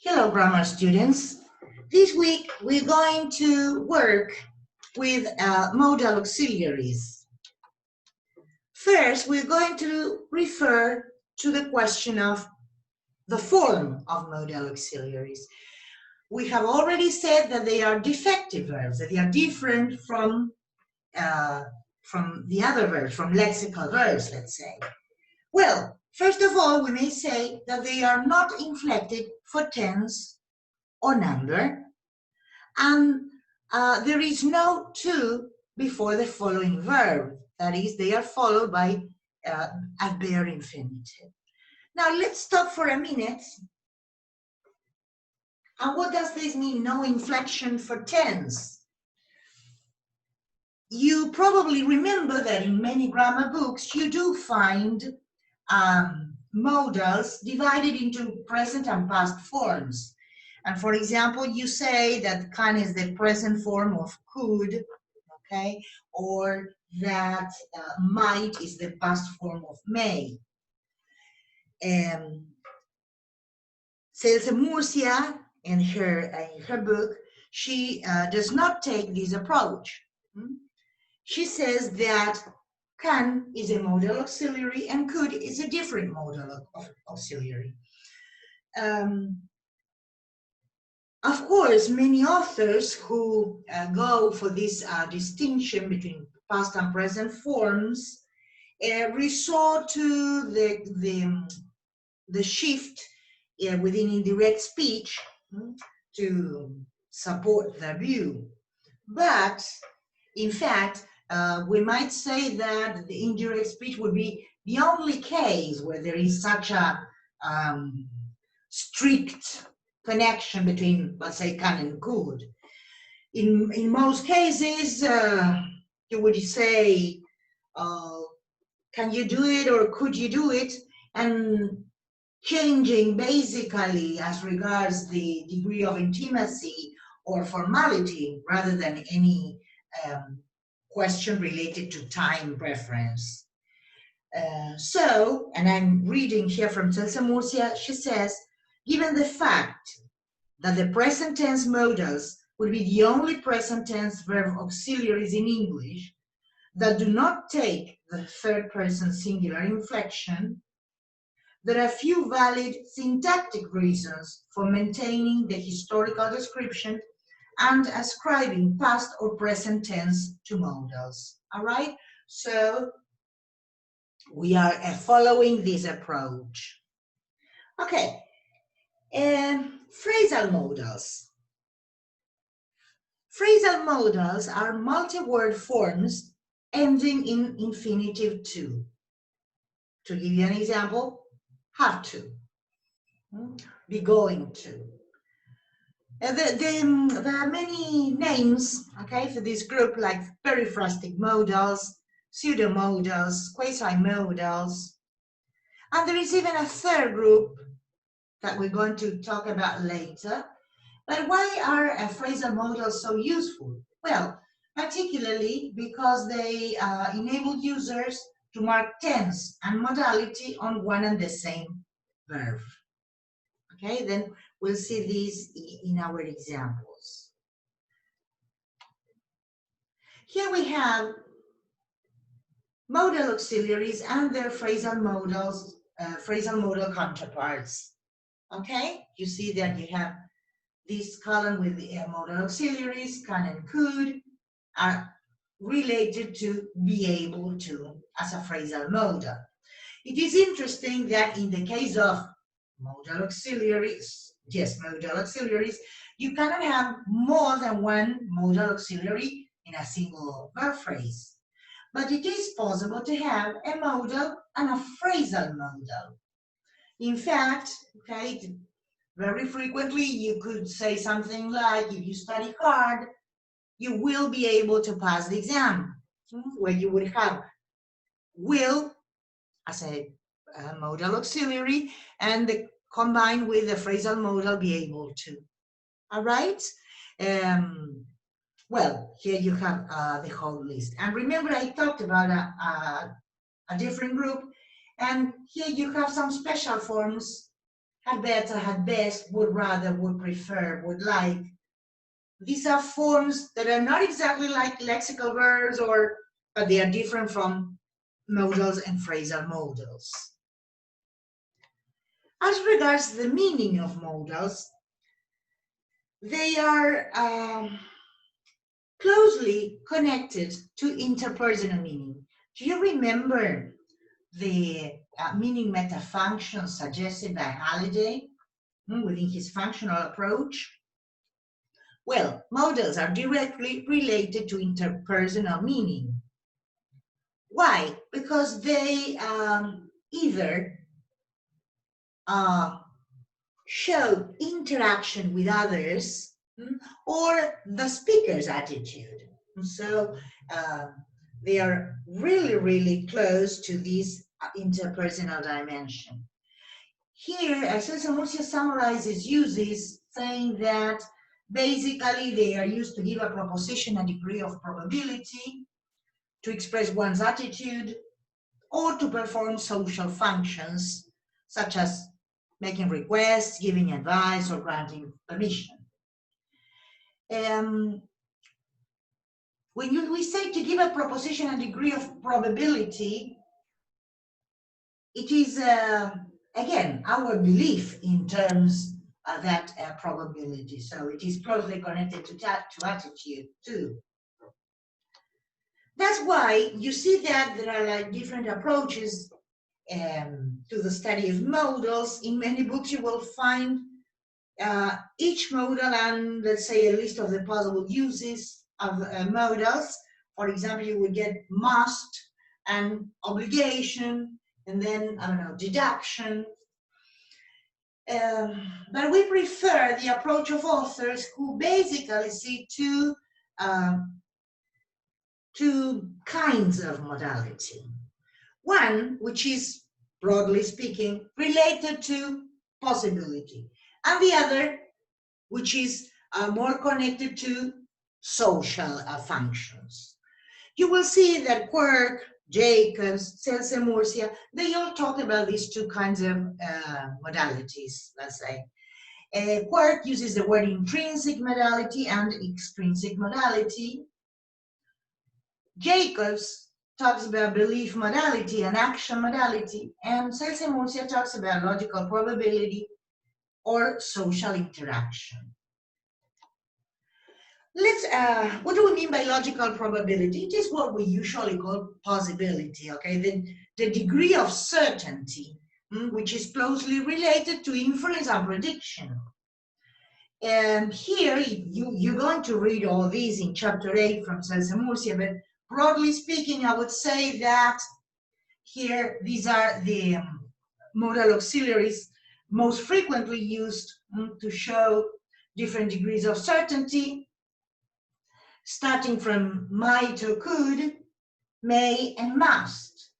Hello, grammar students. This week we're going to work with modal auxiliaries. First, we're going to refer to the question of the form of modal auxiliaries. We have already said that they are defective verbs, that they are different from the other verbs, from lexical verbs, let's say. Well, first of all, we may say that they are not inflected for tense or number, and there is no to before the following verb. That is, they are followed by a bare infinitive. Now, let's stop for a minute. And what does this mean, no inflection for tense? You probably remember that in many grammar books, you do find modals divided into present and past forms. And for example, you say that can is the present form of could, okay, or that might is the past form of may. Celso Murcia, in her book, she does not take this approach. She says that can is a modal auxiliary and could is a different modal auxiliary. Of course, many authors who go for this distinction between past and present forms resort to the shift within indirect speech to support their view. But in fact, we might say that the indirect speech would be the only case where there is such a strict connection between, let's say, can and could. In most cases, you would say, can you do it or could you do it? And changing basically as regards the degree of intimacy or formality rather than any question related to time preference. And I'm reading here from Celso Murcia, she says, given the fact that the present tense modals will be the only present tense verb auxiliaries in English that do not take the third person singular inflection, there are few valid syntactic reasons for maintaining the historical description and ascribing past or present tense to modals. All right? So we are following this approach. Okay. Phrasal modals. Phrasal modals are multi-word forms ending in infinitive to. To give you an example, have to, be going to. There are many names, okay, for this group, like periphrastic modals, pseudomodals, quasi-modals, and there is even a third group that we're going to talk about later. But why are phrasal modals so useful? Well, particularly because they enable users to mark tense and modality on one and the same verb. Okay, then we'll see these in our examples. Here we have modal auxiliaries and their phrasal modal counterparts. Okay, you see that you have this column with the modal auxiliaries, can and could, are related to be able to as a phrasal modal. It is interesting that in the case of modal auxiliaries, you cannot have more than one modal auxiliary in a single verb phrase. But it is possible to have a modal and a phrasal modal. In fact, okay, very frequently you could say something like, if you study hard, you will be able to pass the exam, where you would have will as a modal auxiliary and combined with the phrasal modal be able to. All right? Well, here you have the whole list. And remember, I talked about a different group, and here you have some special forms had better, had best, would rather, would prefer, would like. These are forms that are not exactly like lexical verbs, but they are different from modals and phrasal modals. As regards the meaning of modals, they are closely connected to interpersonal meaning. Do you remember the meaning meta function suggested by Halliday within his functional approach? Well, modals are directly related to interpersonal meaning. Why? Because they either show interaction with others or the speaker's attitude. So they are really, really close to this interpersonal dimension. Here, Celso Murcia summarizes uses saying that basically they are used to give a proposition a degree of probability, to express one's attitude, or to perform social functions, such as making requests, giving advice, or granting permission. When we say to give a proposition a degree of probability, it is, again, our belief in terms of that probability. So it is closely connected to attitude too. That's why you see that there are like different approaches to the study of modals. In many books you will find each modal and, let's say, a list of the possible uses of modals. For example, you would get must and obligation, and then, I don't know, deduction. But we prefer the approach of authors who basically see two kinds of modality. One, which is, broadly speaking, related to possibility, and the other, which is more connected to social functions. You will see that Quirk, Jacobs, Celso Murcia, they all talk about these two kinds of modalities, let's say. Quirk uses the word intrinsic modality and extrinsic modality. Jacobs talks about belief modality and action modality, and Celso Murcia talks about logical probability or social interaction. What do we mean by logical probability? It is what we usually call possibility, okay? The degree of certainty, which is closely related to inference and prediction. And here, you're going to read all these in chapter 8 from Celso Murcia, but broadly speaking, I would say that here, these are the modal auxiliaries most frequently used to show different degrees of certainty, starting from might or could, may, and must.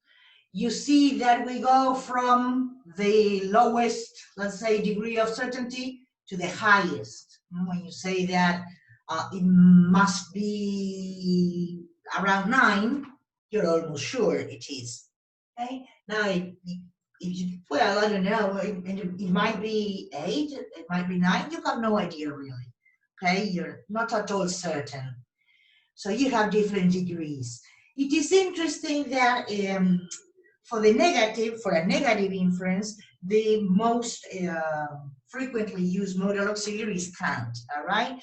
You see that we go from the lowest, let's say, degree of certainty to the highest. When you say that it must be around 9, you're almost sure it is. Okay? Now, well, I don't know, it might be 8, it might be 9, you have no idea really. Okay? You're not at all certain. So you have different degrees. It is interesting that for a negative inference, the most frequently used modal auxiliary is can't, all right?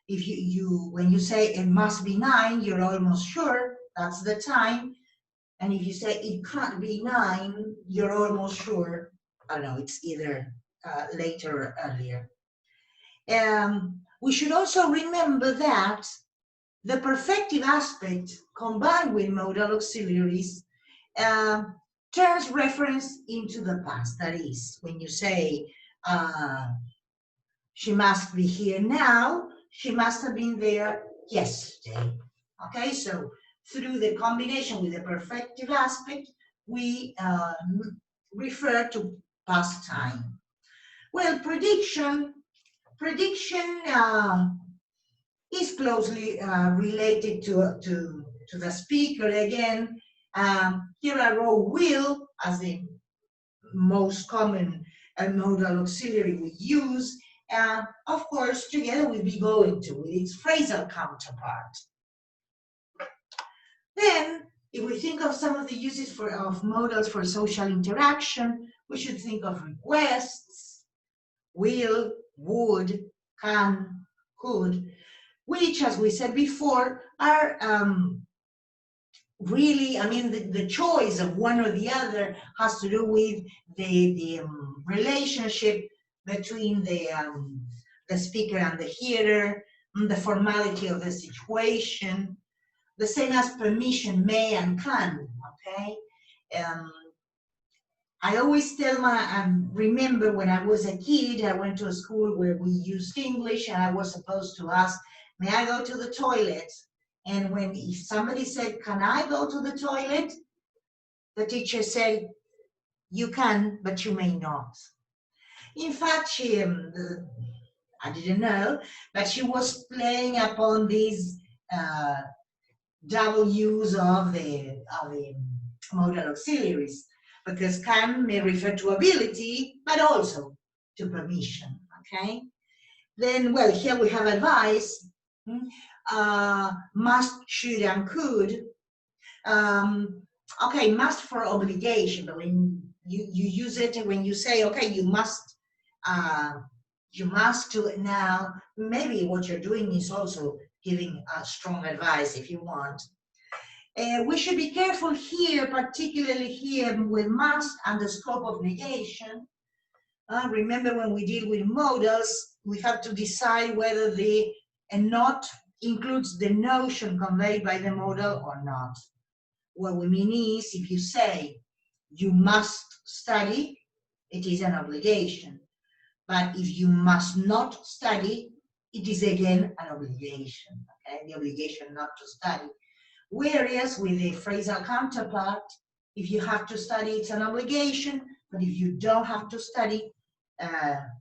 If when you say it must be 9, you're almost sure that's the time. And if you say it can't be 9, you're almost sure, I don't know, it's either later or earlier. We should also remember that the perfective aspect combined with modal auxiliaries turns reference into the past. That is, when you say she must be here now, she must have been there yesterday. Okay, so through the combination with the perfective aspect, we refer to past time. Well, prediction is closely related to the speaker. Again, here I wrote will as the most common modal auxiliary we use. And of course, together with be going to, with its phrasal counterpart. Then, if we think of some of the uses of modals for social interaction, we should think of requests, will, would, can, could, which, as we said before, are really, I mean, the choice of one or the other has to do with the relationship between the speaker and the hearer, the formality of the situation, the same as permission, may and can, okay? I always tell remember when I was a kid, I went to a school where we used English and I was supposed to ask, may I go to the toilet? And if somebody said, can I go to the toilet? The teacher said, you can, but you may not. In fact, I didn't know, but she was playing upon these double use of the modal auxiliaries, because can may refer to ability, but also to permission, okay? Then, well, here we have advice, must, should, and could. Okay, must for obligation, but when you use it, when you say, okay, you must do it now, maybe what you're doing is also giving strong advice if you want. We should be careful here, particularly here with must and the scope of negation. Remember when we deal with modals, we have to decide whether the not includes the notion conveyed by the modal or not. What we mean is, if you say you must study, it is an obligation. But if you must not study, it is again an obligation, okay? The obligation not to study. Whereas with a phrasal counterpart, if you have to study, it's an obligation, but if you don't have to study,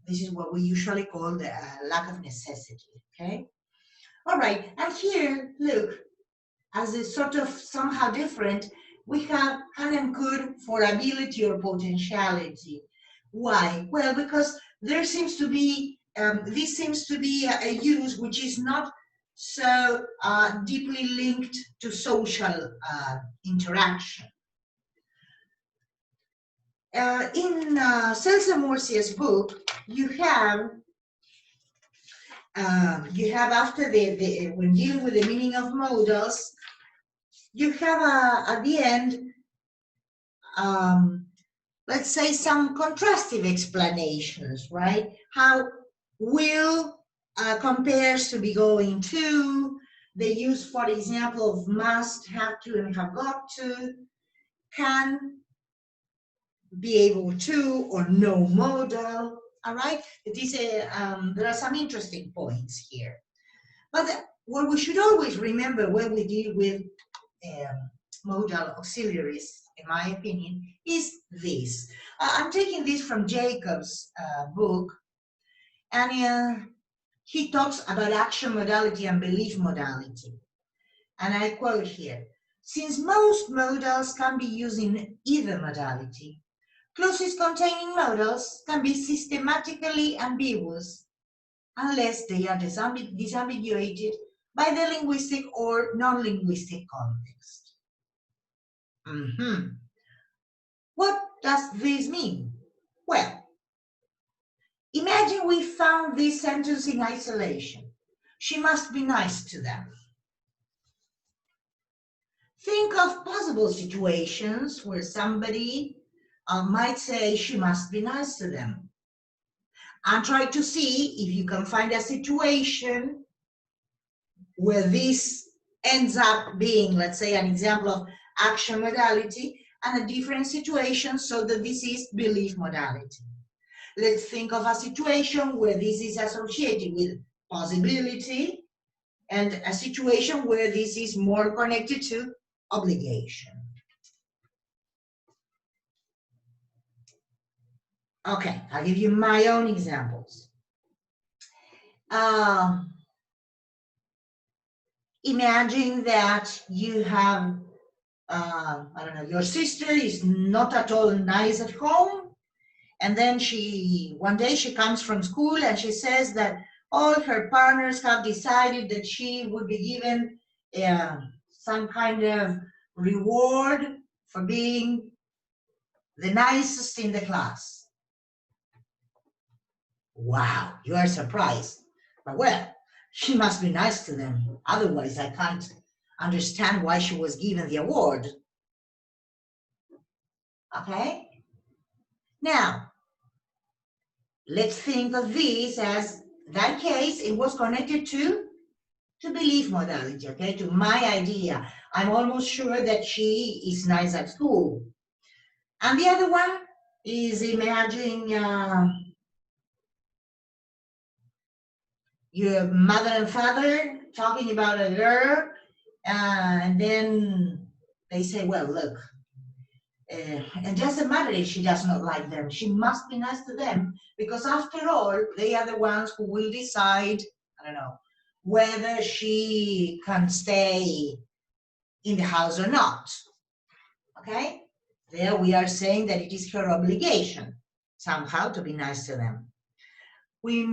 this is what we usually call the lack of necessity, okay? All right, and here, look, as a sort of somehow different, we have can and could for ability or potentiality. Why? Well, because there seems to be, this seems to be a use which is not so deeply linked to social interaction. In Celso Murcia's book, you have after when dealing with the meaning of modals, you have at the end, let's say, some contrastive explanations, right? How will compares to be going to, the use, for example, of must, have to, and have got to, can, be able to, or no modal, all right? There are some interesting points here. But what we should always remember when we deal with modal auxiliaries, in my opinion, is this. I'm taking this from Jacob's book, and he talks about action modality and belief modality. And I quote here, since most modals can be used in either modality, clauses containing modals can be systematically ambiguous unless they are disambiguated by the linguistic or non-linguistic context. What does this mean? Well, imagine we found this sentence in isolation. She must be nice to them. Think of possible situations where somebody might say she must be nice to them. And try to see if you can find a situation where this ends up being, let's say, an example of action modality, and a different situation so that this is belief modality. Let's think of a situation where this is associated with possibility, and a situation where this is more connected to obligation. Okay, I'll give you my own examples. Imagine that you have, I don't know, your sister is not at all nice at home, And then one day she comes from school and she says that all her partners have decided that she would be given some kind of reward for being the nicest in the class. Wow, you are surprised. But well, she must be nice to them. Otherwise, I can't understand why she was given the award. Okay? Now, let's think of this as that case, it was connected to belief modality, okay, to my idea. I'm almost sure that she is nice at school. And the other one is imagining your mother and father talking about a girl, and then they say, well, look, it doesn't matter if she does not like them. She must be nice to them because after all, they are the ones who will decide, I don't know, whether she can stay in the house or not. Okay? There we are saying that it is her obligation somehow to be nice to them. We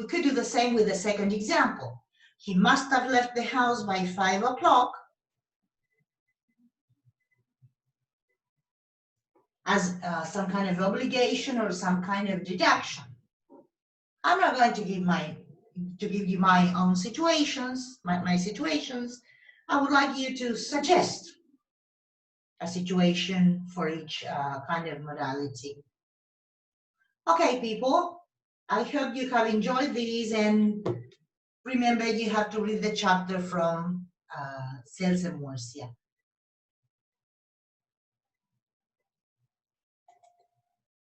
could do the same with the second example. He must have left the house by 5 o'clock as some kind of obligation or some kind of deduction. I'm not going to give you my own situations, my situations. I would like you to suggest a situation for each kind of modality. Okay, people, I hope you have enjoyed these, and remember you have to read the chapter from Sales and Murcia.